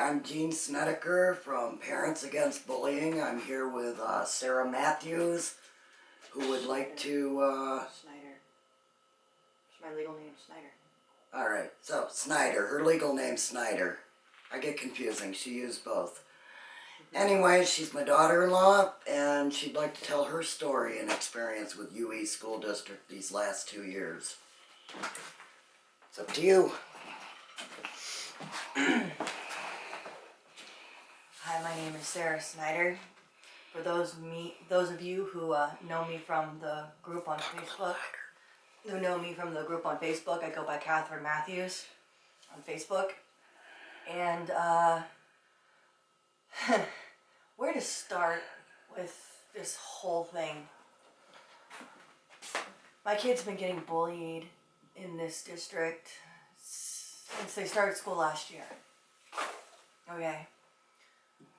I'm Gene Snedeker from Parents Against Bullying. I'm here with Sarah Matthews, who would like to... Snyder. My legal name is Snyder. Alright, so Snyder. Her legal name's Snyder. I get confusing. She used both. Anyway, she's my daughter-in-law, and she'd like to tell her story and experience with UE School District these last 2 years. It's up to you. Hi, my name is Sarah Snyder. For those of you who know me from the group on Facebook, I go by Catherine Matthews on Facebook. And where to start with this whole thing? My kid's been getting bullied in this district since they started school last year. Okay.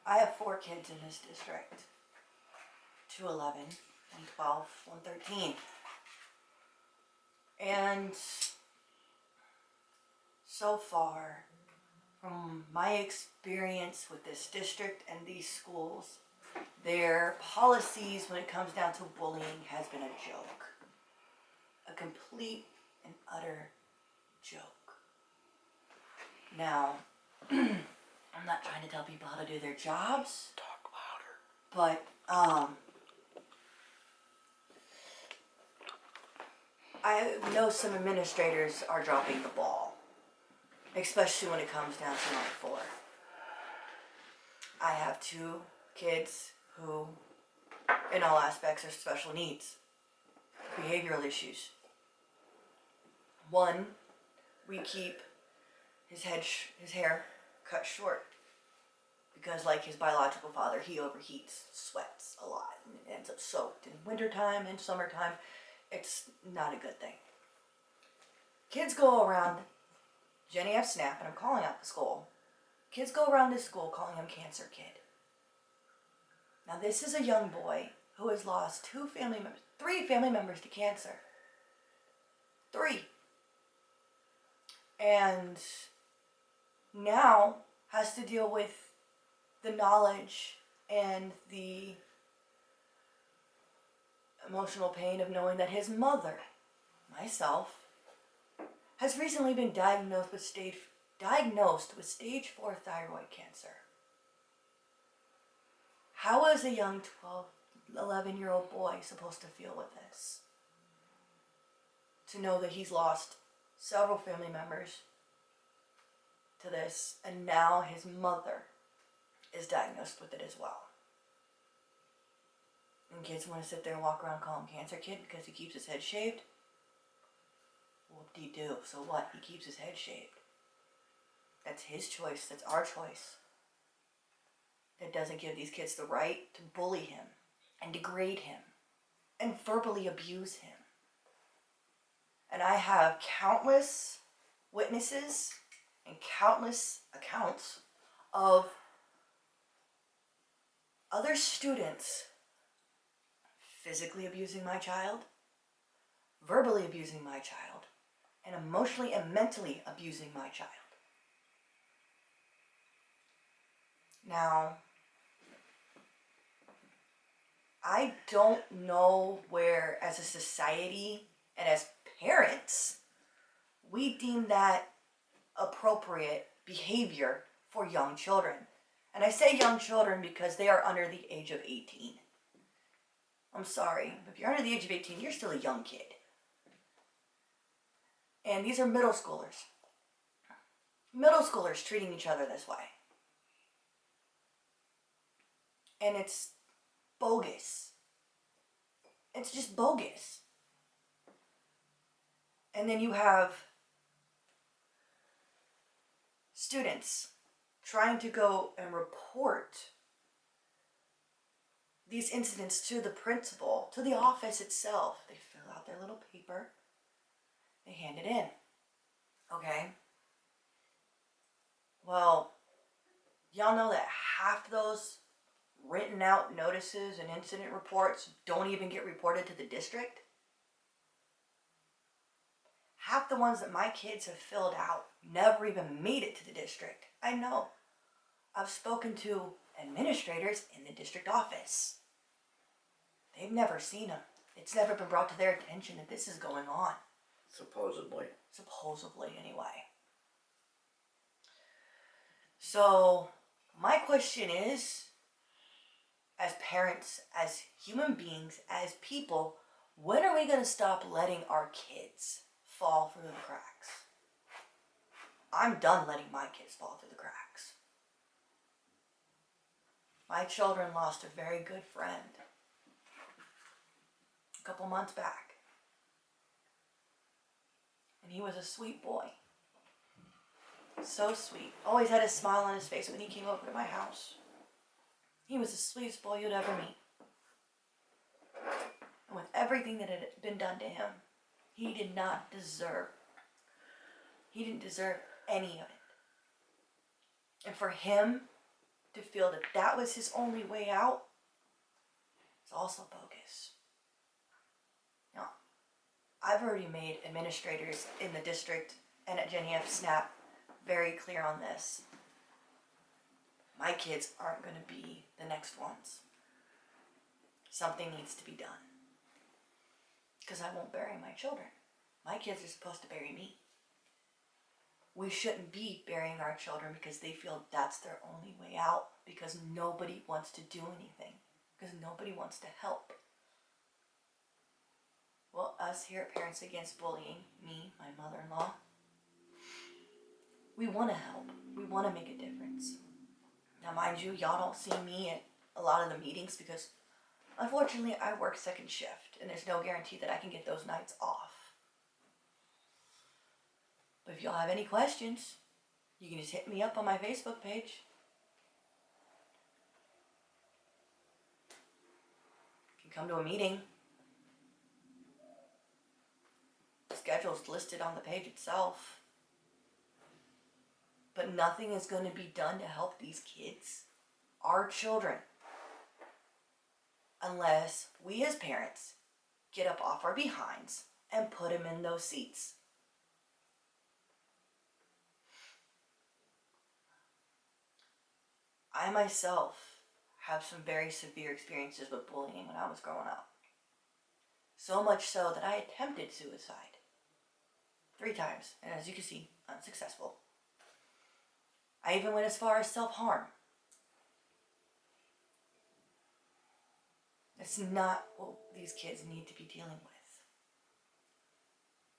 I have 4 kids in this district. 2 11, 1 12, 1 13. And so far, from my experience with this district and these schools, their policies when it comes down to bullying has been a joke. A complete and utter joke. Now, I'm not trying to tell people how to do their jobs. Talk louder. But, I know some administrators are dropping the ball. Especially when it comes down to my 4. I have 2 kids who, in all aspects, are special needs. Behavioral issues. One, we keep his hair cut short. Because like his biological father, he overheats, sweats a lot, and it ends up soaked. In wintertime and summertime, it's not a good thing. Kids go around, Jenny F. Snap, and I'm calling out the school. Kids go around this school calling him Cancer Kid. Now this is a young boy who has lost 3 family members to cancer. 3. And now has to deal with the knowledge and the emotional pain of knowing that his mother, myself, has recently been diagnosed with stage 4 thyroid cancer. How is a young 11-year-old boy supposed to feel with this? To know that he's lost several family members to this, and now his mother is diagnosed with it as well. And kids want to sit there and walk around and call him Cancer Kid because he keeps his head shaved? Whoop-de-doo. So what? He keeps his head shaved. That's his choice. That's our choice. That doesn't give these kids the right to bully him and degrade him and verbally abuse him. And I have countless witnesses and countless accounts of other students physically abusing my child, verbally abusing my child, and emotionally and mentally abusing my child. Now, I don't know where, as a society and as parents, we deem that appropriate behavior for young children. And I say young children because they are under the age of 18. I'm sorry, if you're under the age of 18, you're still a young kid. And these are middle schoolers. Middle schoolers treating each other this way. And it's bogus. It's just bogus. And then you have students trying to go and report these incidents to the principal, to the office itself. They fill out their little paper. They hand it in. Okay? Well, y'all know that half those written out notices and incident reports don't even get reported to the district? Half the ones that my kids have filled out never even made it to the district. I know. I've spoken to administrators in the district office. They've never seen him. It's never been brought to their attention that this is going on. Supposedly. Supposedly, anyway. So, my question is, as parents, as human beings, as people, when are we going to stop letting our kids fall through the cracks? I'm done letting my kids fall through the cracks. My children lost a very good friend a couple months back. And he was a sweet boy. So sweet. Always had a smile on his face when he came over to my house. He was the sweetest boy you'd ever meet. And with everything that had been done to him, he didn't deserve any of it. And for him to feel that that was his only way out is also bogus. Now, I've already made administrators in the district and at Jenny F. Snap very clear on this. My kids aren't going to be the next ones. Something needs to be done. Because I won't bury my children. My kids are supposed to bury me. We shouldn't be burying our children because they feel that's their only way out. Because nobody wants to do anything. Because nobody wants to help. Well, us here at Parents Against Bullying, me, my mother-in-law, we want to help. We want to make a difference. Now, mind you, y'all don't see me at a lot of the meetings because, unfortunately, I work second shift, and there's no guarantee that I can get those nights off. But if y'all have any questions, you can just hit me up on my Facebook page. You can come to a meeting. The schedule's listed on the page itself. But nothing is going to be done to help these kids, our children, unless we as parents get up off our behinds and put them in those seats. I myself have some very severe experiences with bullying when I was growing up. So much so that I attempted suicide 3 times, and as you can see, unsuccessful. I even went as far as self-harm. That's not what these kids need to be dealing with.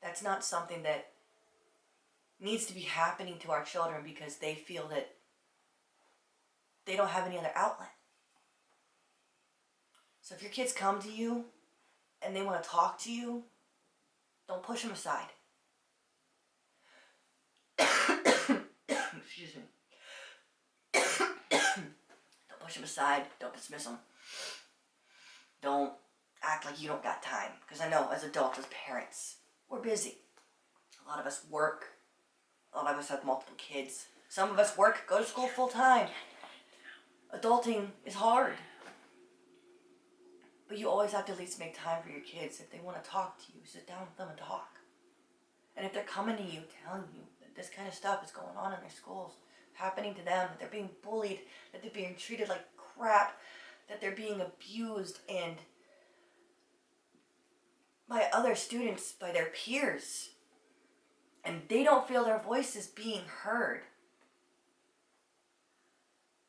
That's not something that needs to be happening to our children because they feel that they don't have any other outlet. So if your kids come to you and they want to talk to you, don't push them aside. Excuse me. Don't push them aside. Don't dismiss them. Don't act like you don't got time. Because I know as adults, as parents, we're busy. A lot of us work. A lot of us have multiple kids. Some of us work, go to school full time. Adulting is hard. But you always have to at least make time for your kids. If they want to talk to you, sit down with them and talk. And if they're coming to you, telling you that this kind of stuff is going on in their schools, happening to them, that they're being bullied, that they're being treated like crap, that they're being abused and by other students, by their peers, and they don't feel their voice is being heard,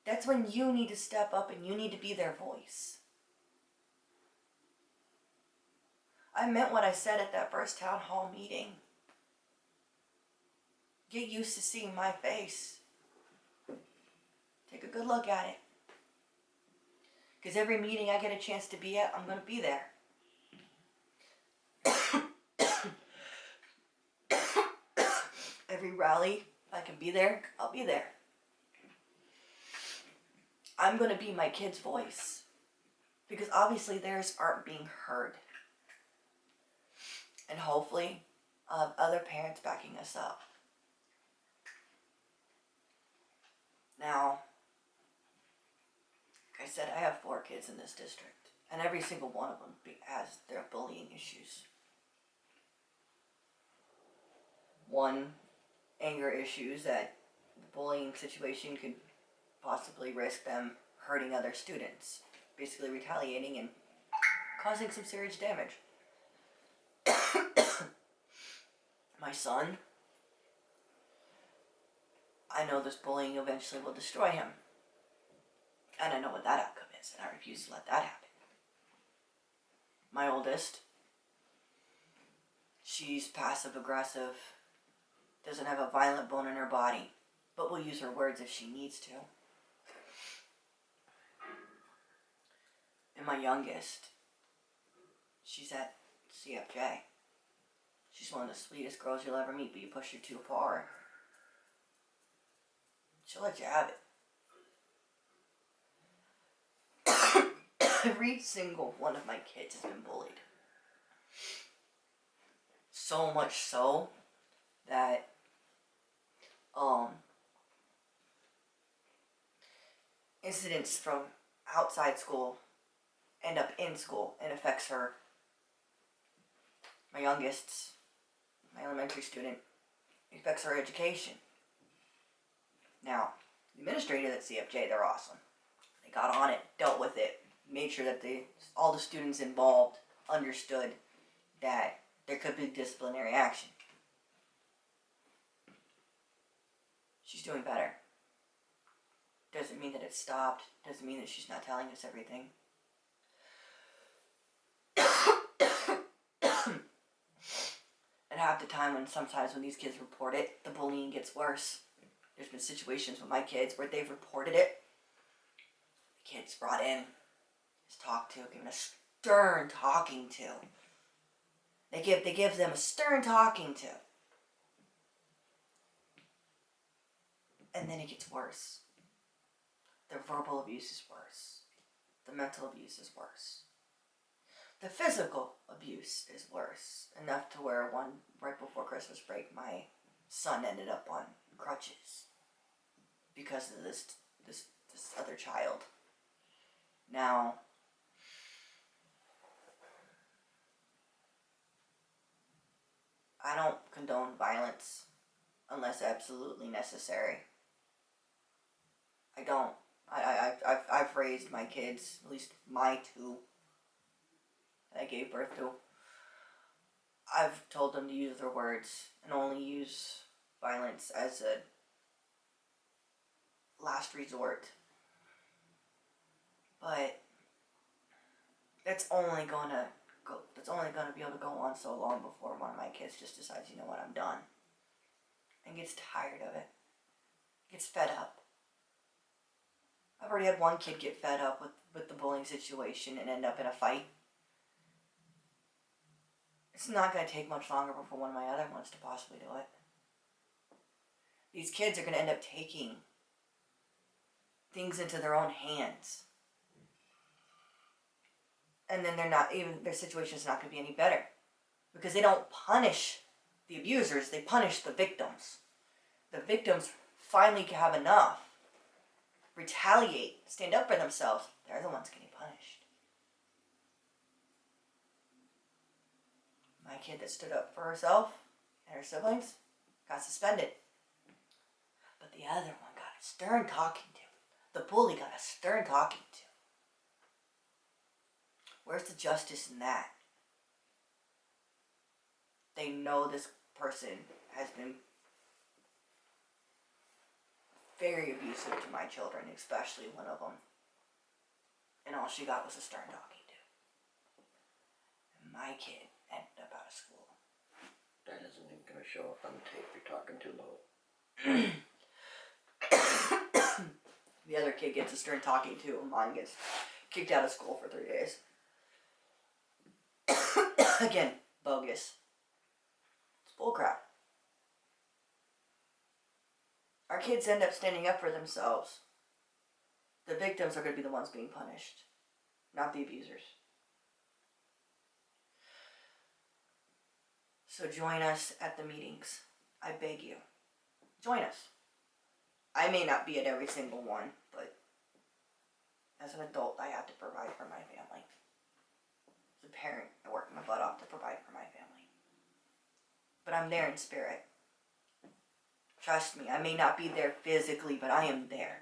that's when you need to step up and you need to be their voice. I meant what I said at that first town hall meeting. Get used to seeing my face. Take a good look at it. Because every meeting I get a chance to be at, I'm going to be there. Every rally I can be there, I'll be there. I'm going to be my kids' voice. Because obviously theirs aren't being heard. And hopefully other parents backing us up. Now, like I said, I have 4 kids in this district, and every single one of them has their bullying issues. One, anger issues that the bullying situation could possibly risk them hurting other students, basically retaliating and causing some serious damage. My son, I know this bullying eventually will destroy him. And I know what that outcome is, and I refuse to let that happen. My oldest, she's passive aggressive, doesn't have a violent bone in her body, but will use her words if she needs to. And my youngest, she's at CFJ. She's one of the sweetest girls you'll ever meet, but you push her too far, she'll let you have it. Every single one of my kids has been bullied. So much so that incidents from outside school end up in school and affects her. My youngest, my elementary student, it affects her education. Now, the administrators at CFJ, they're awesome. They got on it, dealt with it, made sure that all the students involved understood that there could be disciplinary action. She's doing better. Doesn't mean that it's stopped. Doesn't mean that she's not telling us everything. And half the time sometimes when these kids report it, the bullying gets worse. There's been situations with my kids where they've reported it. The kid's brought in, is talked to, given a stern talking to. They give them a stern talking to. And then it gets worse. The verbal abuse is worse. The mental abuse is worse. The physical abuse is worse. Enough to where right before Christmas break, my son ended up on crutches because of this other child. Now, I don't condone violence unless absolutely necessary. I don't. I've raised my kids, at least my two that I gave birth to. I've told them to use their words and only use violence as a last resort. But that's only gonna be able to go on so long before one of my kids just decides, you know what, I'm done. And gets tired of it. Gets fed up. I've already had one kid get fed up with the bullying situation and end up in a fight. It's not going to take much longer before one of my other ones to possibly do it. These kids are going to end up taking things into their own hands. And then their situation's not going to be any better. Because they don't punish the abusers, they punish the victims. The victims finally have enough, retaliate, stand up for themselves. They're the ones getting punished. My kid that stood up for herself and her siblings got suspended. But the other one got a stern talking to. The bully got a stern talking to. Where's the justice in that? They know this person has been very abusive to my children, especially one of them. And all she got was a stern talking to. And my kid ended up out of school. That isn't even going to show up on the tape. You're talking too low. The other kid gets a stern talking to, and mine gets kicked out of school for 3 days. Again, bogus. It's bullcrap. Our kids end up standing up for themselves. The victims are going to be the ones being punished, not the abusers. So join us at the meetings. I beg you. Join us. I may not be at every single one, but as an adult, I have to provide for my family. As a parent, I work my butt off to provide for my family. But I'm there in spirit. Trust me, I may not be there physically, but I am there.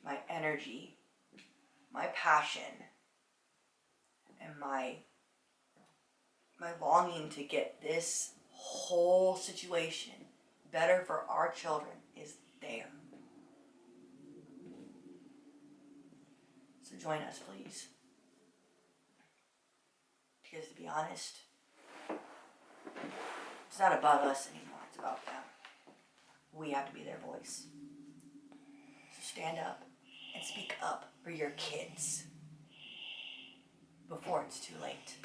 my energy, my passion, and my longing to get this whole situation better for our children is there. So join us, please. Because to be honest, it's not about us anymore, it's about them. We have to be their voice. So stand up and speak up for your kids before it's too late.